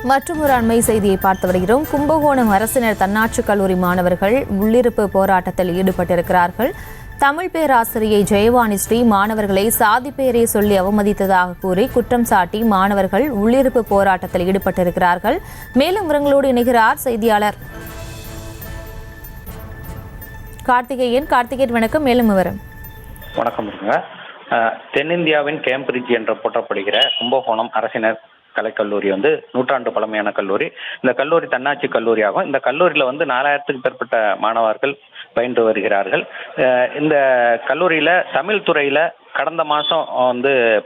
மற்றும் ஒரு அண்மை செய்தியை பார்த்து வருகிறோம். கும்பகோணம் அரசினர் தன்னாட்சி கல்லூரி மாணவர்கள் உள்ளிருப்பு போராட்டத்தில் ஈடுபட்டிருக்கிறார்கள். தமிழ் பேராசிரியை ஜெயவாணி ஸ்ரீ மாணவர்களை சாதி பெயரை சொல்லி அவமதித்ததாக கூறி குற்றம் சாட்டி மாணவர்கள் உள்ளிருப்பு போராட்டத்தில் ஈடுபட்டிருக்கிறார்கள். மேலும் விவரங்களோடு இணைகிறார் செய்தியாளர் கார்த்திகேயன். வணக்கம். மேலும் விவரம். வணக்கம். தென்னிந்தியாவின் கேம்பிரிட்ஜ் என்று போற்றப்படுகிற கும்பகோணம் அரசினர் கலைக்கல்லூரி நூற்றாண்டு பழமையான கல்லூரி. இந்த கல்லூரி தன்னாட்சி கல்லூரி ஆகும். இந்த கல்லூரியில் 4000க்கும் மேற்பட்ட மாணவர்கள் பயின்று வருகிறார்கள். இந்த கல்லூரியில தமிழ் துறையில கடந்த மாசம்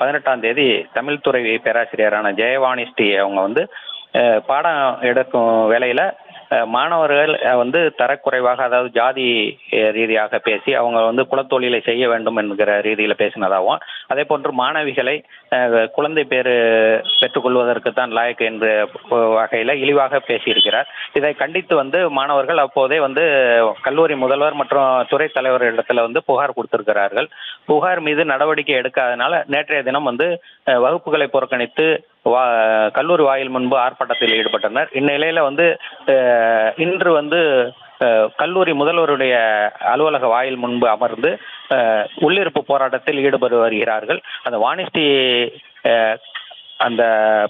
18ஆம் தேதி தமிழ் துறை பேராசிரியரான ஜெயவாணி ஸ்ரீ அவங்க பாடம் எடுக்கும் வேளையில மாணவர்கள் தரக்குறைவாக, அதாவது ஜாதி ரீதியாக பேசி அவங்க குலத்தொழிலை செய்ய வேண்டும் என்கிற ரீதியில பேசினதாகவும், அதே போன்று மாணவிகளை குழந்தை பேரு பெற்றுக்கொள்வதற்கு தான் லாயக்கு என்ற வகையில இழிவாக பேசியிருக்கிறார். இதை கண்டித்து மாணவர்கள் அப்போதே கல்லூரி முதல்வர் மற்றும் துறை தலைவர் இடத்துல புகார் கொடுத்திருக்கிறார்கள். புகார் மீது நடவடிக்கை எடுக்காதனால நேற்றைய தினம் வகுப்புகளை புறக்கணித்து கல்லூரி வாயில் முன்பு ஆர்ப்பாட்டத்தில் ஈடுபட்டனர். இந்நிலையில இன்று கல்லூரி முதல்வருடைய அலுவலக வாயில் முன்பு அமர்ந்து உள்ளிருப்பு போராட்டத்தில் ஈடுபட்டு வருகிறார்கள். அந்த வாணிஸ்ரீ அந்த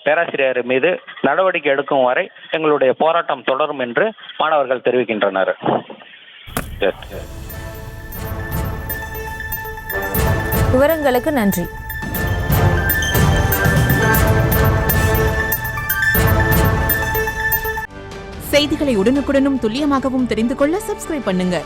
பேராசிரியர் மீது நடவடிக்கை எடுக்கும் வரை எங்களுடைய போராட்டம் தொடரும் என்று மாணவர்கள் தெரிவிக்கின்றனர். விவரங்களுக்கு நன்றி. செய்திகளை உடனுக்குடனும் துல்லியமாகவும் தெரிந்து கொள்ள சப்ஸ்கிரைப் பண்ணுங்க.